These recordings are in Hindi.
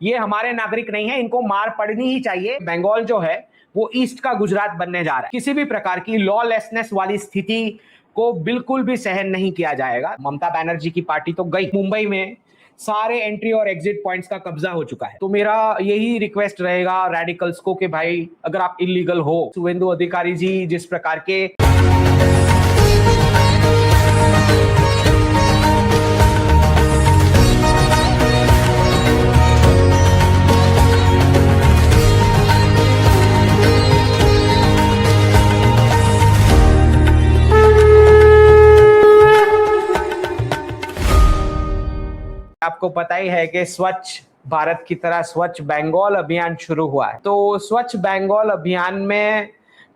ये हमारे नागरिक नहीं है, इनको मार पड़नी ही चाहिए। बंगाल जो है वो ईस्ट का गुजरात बनने जा रहा है। किसी भी प्रकार की लॉलेसनेस वाली स्थिति को बिल्कुल भी सहन नहीं किया जाएगा। ममता बनर्जी की पार्टी तो गई, मुंबई में सारे एंट्री और एग्जिट पॉइंट्स का कब्जा हो चुका है। तो मेरा यही रिक्वेस्ट रहेगा रेडिकल्स को कि भाई अगर आप इलीगल हो, शुभेंदु अधिकारी जी जिस प्रकार के आपको पता ही है कि स्वच्छ भारत की तरह स्वच्छ बंगाल अभियान शुरू हुआ है। तो स्वच्छ बंगाल अभियान में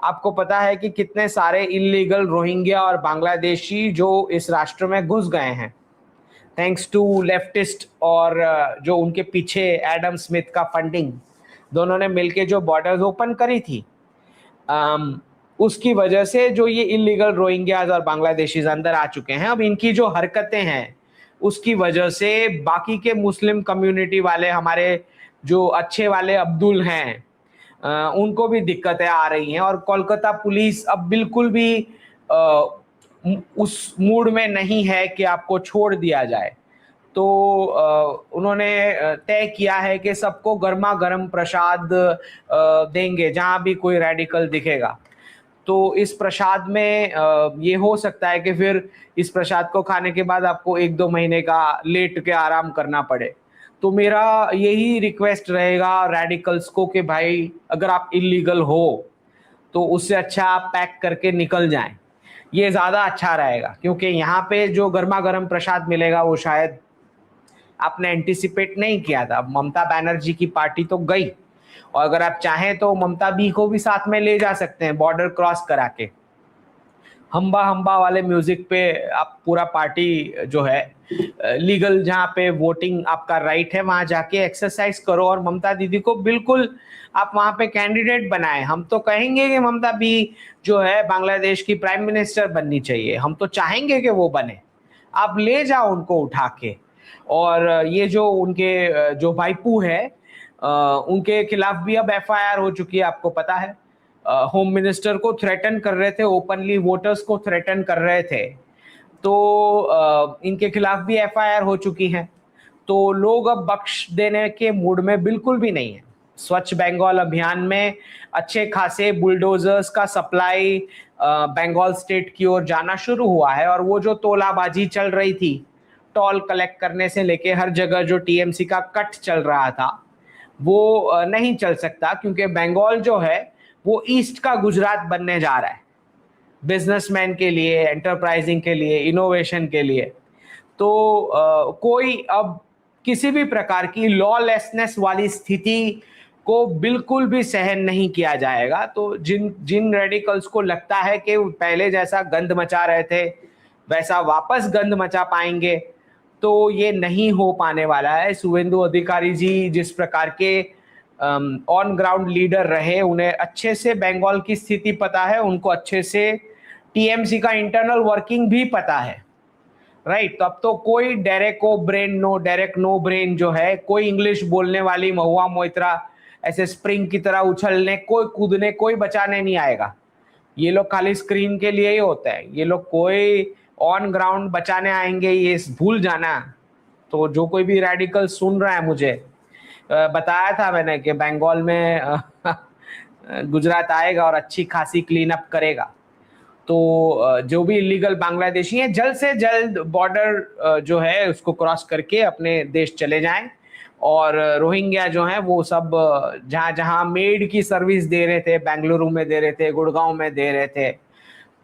आपको पता है कि कितने सारे इलीगल रोहिंग्या और बांग्लादेशी जो इस राष्ट्र में घुस गए हैं, थैंक्स टू लेफ्टिस्ट और जो उनके पीछे एडम स्मिथ का फंडिंग, दोनों ने मिलकर जो बॉर्डर्स ओपन करी थी, उसकी वजह से जो ये इलीगल रोहिंग्याज और बांग्लादेशीज अंदर आ चुके हैं। अब इनकी जो हरकतें हैं उसकी वजह से बाकी के मुस्लिम कम्युनिटी वाले, हमारे जो अच्छे वाले अब्दुल हैं, उनको भी दिक्कतें आ रही हैं। और कोलकाता पुलिस अब बिल्कुल भी उस मूड में नहीं है कि आपको छोड़ दिया जाए। तो उन्होंने तय किया है कि सबको गर्मा गर्म प्रसाद देंगे जहां भी कोई रेडिकल दिखेगा। तो इस प्रसाद में ये हो सकता है कि फिर इस प्रसाद को खाने के बाद आपको 1-2 महीने का लेट के आराम करना पड़े। तो मेरा यही रिक्वेस्ट रहेगा रेडिकल्स को कि भाई अगर आप इलीगल हो तो उससे अच्छा आप पैक करके निकल जाएं, ये ज़्यादा अच्छा रहेगा। क्योंकि यहाँ पे जो गर्मा गर्म प्रसाद मिलेगा वो शायद आपने एंटिसिपेट नहीं किया था। ममता बनर्जी की पार्टी तो गई, और अगर आप चाहें तो ममता बी को भी साथ में ले जा सकते हैं बॉर्डर क्रॉस करा के। हम्बा हम्बा वाले म्यूजिक पे आप पूरा पार्टी जो है लीगल, जहाँ पे वोटिंग आपका राइट है वहां जाके एक्सरसाइज करो, और ममता दीदी को बिल्कुल आप वहां पे कैंडिडेट बनाएं। हम तो कहेंगे कि ममता बी जो है बांग्लादेश की प्राइम मिनिस्टर बननी चाहिए, हम तो चाहेंगे कि वो बने। आप ले जाओ उनको उठा के। और ये जो उनके जो भाईपू है उनके खिलाफ भी अब एफआईआर हो चुकी है, आपको पता है। होम मिनिस्टर को थ्रेटन कर रहे थे, ओपनली वोटर्स को थ्रेटन कर रहे थे। तो इनके खिलाफ भी एफआईआर हो चुकी है। तो लोग अब बख्श देने के मूड में बिल्कुल भी नहीं है। स्वच्छ बंगाल अभियान में अच्छे खासे बुलडोजर्स का सप्लाई बंगाल स्टेट की ओर जाना शुरू हुआ है। और वो जो तोलाबाजी चल रही थी, टॉल कलेक्ट करने से लेके हर जगह जो टीएमसी का कट चल रहा था, वो नहीं चल सकता। क्योंकि बंगाल जो है वो ईस्ट का गुजरात बनने जा रहा है, बिजनेसमैन के लिए, एंटरप्राइजिंग के लिए, इनोवेशन के लिए। तो कोई अब किसी भी प्रकार की लॉलेसनेस वाली स्थिति को बिल्कुल भी सहन नहीं किया जाएगा। तो जिन जिन रेडिकल्स को लगता है कि पहले जैसा गंद मचा रहे थे वैसा वापस गंद मचा पाएंगे, तो ये नहीं हो पाने वाला है। शुभेंदु अधिकारी जी जिस प्रकार के ऑन ग्राउंड लीडर रहे, उन्हें अच्छे से बंगाल की स्थिति पता है, उनको अच्छे से टीएमसी का इंटरनल वर्किंग भी पता है, राइट। तो अब तो कोई डायरेक्ट नो ब्रेन जो है, कोई इंग्लिश बोलने वाली महुआ मोइत्रा ऐसे स्प्रिंग की तरह उछलने, कोई कूदने, कोई बचाने नहीं आएगा। ये लोग खाली स्क्रीन के लिए ही होते हैं, ये लोग कोई ऑन ग्राउंड बचाने आएंगे ये भूल जाना। तो जो कोई भी रेडिकल सुन रहा है, मुझे बताया था मैंने कि बंगाल में गुजरात आएगा और अच्छी खासी क्लीन अप करेगा। तो जो भी इलीगल बांग्लादेशी हैं जल्द से जल्द बॉर्डर जो है उसको क्रॉस करके अपने देश चले जाएं। और रोहिंग्या जो हैं वो सब जहां जहां मेड की सर्विस दे रहे थे, बेंगलुरु में दे रहे थे, गुड़गांव में दे रहे थे,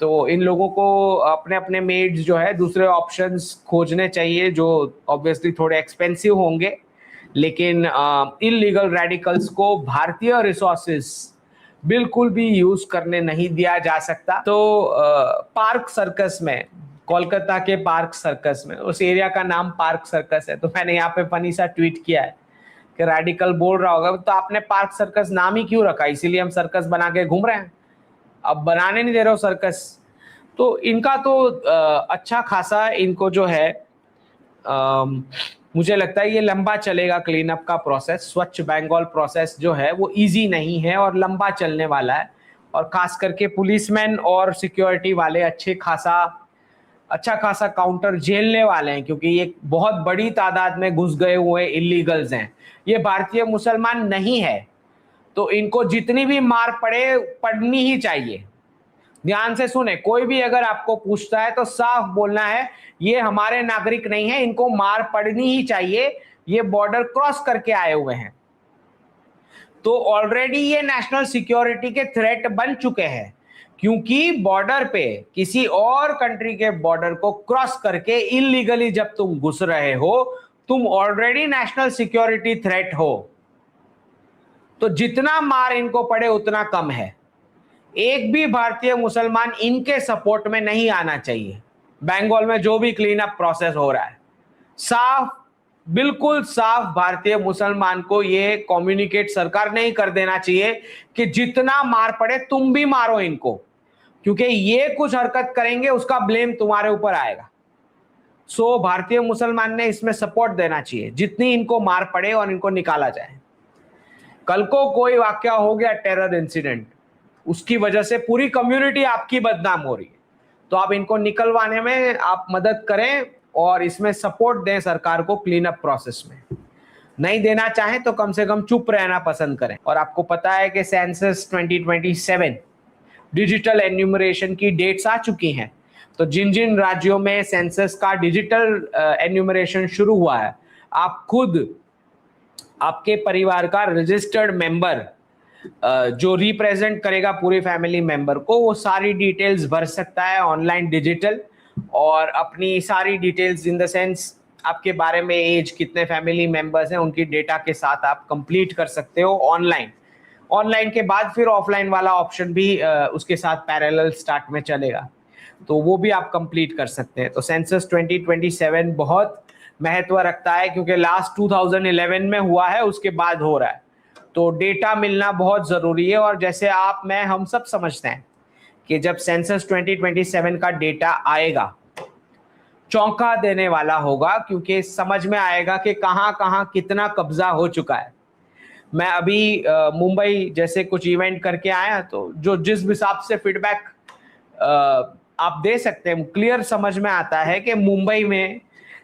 तो इन लोगों को अपने अपने मेड्स जो है दूसरे ऑप्शंस खोजने चाहिए, जो ऑब्वियसली थोड़े एक्सपेंसिव होंगे। लेकिन इलीगल रेडिकल्स को भारतीय रिसोर्सेस बिल्कुल भी यूज करने नहीं दिया जा सकता। तो पार्क सर्कस में, कोलकाता के पार्क सर्कस में, उस एरिया का नाम पार्क सर्कस है, तो मैंने यहाँ पे फनी सा ट्वीट किया है कि रेडिकल बोल रहा होगा तो आपने पार्क सर्कस नाम ही क्यों रखा, इसीलिए हम सर्कस बना के घूम रहे हैं, अब बनाने नहीं दे रहे हो सर्कस। तो इनका तो अच्छा खासा इनको जो है मुझे लगता है ये लंबा चलेगा क्लीन अप का प्रोसेस। स्वच्छ बंगाल प्रोसेस जो है वो इजी नहीं है और लंबा चलने वाला है, और खास करके पुलिसमैन और सिक्योरिटी वाले अच्छा खासा काउंटर झेलने वाले हैं, क्योंकि ये बहुत बड़ी तादाद में घुस गए हुए इलीगल्स हैं। ये भारतीय मुसलमान नहीं है, तो इनको जितनी भी मार पड़नी ही चाहिए। ध्यान से सुने, कोई भी अगर आपको पूछता है तो साफ बोलना है ये हमारे नागरिक नहीं है, इनको मार पड़नी ही चाहिए, ये बॉर्डर क्रॉस करके आए हुए हैं। तो ऑलरेडी ये नेशनल सिक्योरिटी के थ्रेट बन चुके हैं, क्योंकि बॉर्डर पे किसी और कंट्री के बॉर्डर को क्रॉस करके इलीगली जब तुम घुस रहे हो, तुम ऑलरेडी नेशनल सिक्योरिटी थ्रेट हो। तो जितना मार इनको पड़े उतना कम है। एक भी भारतीय मुसलमान इनके सपोर्ट में नहीं आना चाहिए। बंगाल में जो भी क्लीन अप प्रोसेस हो रहा है, साफ, बिल्कुल साफ भारतीय मुसलमान को ये कम्युनिकेट सरकार नहीं कर देना चाहिए कि जितना मार पड़े तुम भी मारो इनको, क्योंकि ये कुछ हरकत करेंगे उसका ब्लेम तुम्हारे ऊपर आएगा। सो भारतीय मुसलमान ने इसमें सपोर्ट देना चाहिए, जितनी इनको मार पड़े और इनको निकाला जाए। कल को कोई वाकया हो गया, टेरर इंसिडेंट, उसकी वजह से पूरी कम्युनिटी आपकी बदनाम हो रही है, तो आप इनको निकलवाने में आप मदद करें और इसमें सपोर्ट दें सरकार को क्लीन अप प्रोसेस में। नहीं देना चाहें तो कम से कम चुप रहना पसंद करें। और आपको पता है कि सेंसस 2027 डिजिटल एन्यूमरेशन की डेट्स आ चुकी हैं। तो जिन जिन राज्यों में सेंसस का डिजिटल एन्यूमरेशन शुरू हुआ है, आप खुद आपके परिवार का रजिस्टर्ड मेंबर जो रिप्रेजेंट करेगा पूरी फैमिली मेंबर को, वो सारी डिटेल्स भर सकता है ऑनलाइन डिजिटल, और अपनी सारी डिटेल्स इन द सेंस आपके बारे में, एज, कितने फैमिली मेंबर्स हैं, उनकी डेटा के साथ आप कंप्लीट कर सकते हो ऑनलाइन के बाद फिर ऑफलाइन वाला ऑप्शन भी उसके साथ पैरेलल स्टार्ट में चलेगा, तो वो भी आप कंप्लीट कर सकते हैं। तो सेंसस 2027 बहुत महत्व रखता है, क्योंकि लास्ट 2011 में हुआ है, उसके बाद हो रहा है, तो डेटा मिलना बहुत जरूरी है। और जैसे आप, मैं, हम सब समझते हैं कि जब सेंसस 2027 का डेटा आएगा, चौंका देने वाला होगा, क्योंकि समझ में आएगा कि कहां कहां कितना कब्जा हो चुका है। मैं अभी मुंबई जैसे कुछ इवेंट करके आया, तो जो जिस हिसाब से फीडबैक आप दे सकते हैं, क्लियर समझ में आता है कि मुंबई में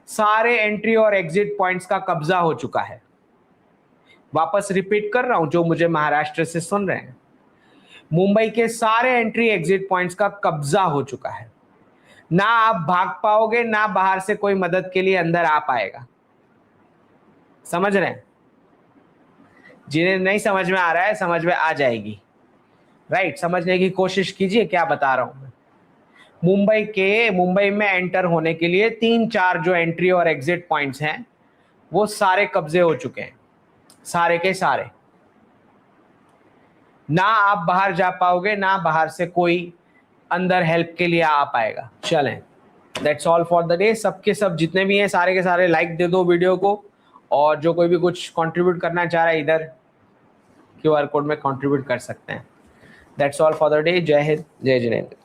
सारे एंट्री और एग्जिट पॉइंट्स का कब्जा हो चुका है। वापस रिपीट कर रहा हूं, जो मुझे महाराष्ट्र से सुन रहे हैं, मुंबई के सारे एंट्री एग्जिट पॉइंट्स का कब्जा हो चुका है। ना आप भाग पाओगे, ना बाहर से कोई मदद के लिए अंदर आ पाएगा। समझ रहे हैं? जिन्हें नहीं समझ में आ रहा है, समझ में आ जाएगी। राइट, समझने की कोशिश कीजिए क्या बता रहा हूं मैं। मुंबई में एंटर होने के लिए 3-4 जो एंट्री और एग्जिट पॉइंट्स हैं, वो सारे कब्जे हो चुके हैं, सारे के सारे। ना आप बाहर जा पाओगे, ना बाहर से कोई अंदर हेल्प के लिए आ पाएगा। चलें, that's all for the day. सबके सब जितने भी हैं सारे के सारे लाइक दे दो वीडियो को, और जो कोई भी कुछ कंट्रीब्यूट करना चाह रहा है इधर QR कोड में कंट्रीब्यूट कर सकते हैं। That's all for the day. जय हिंद, जय जिनेंद्र।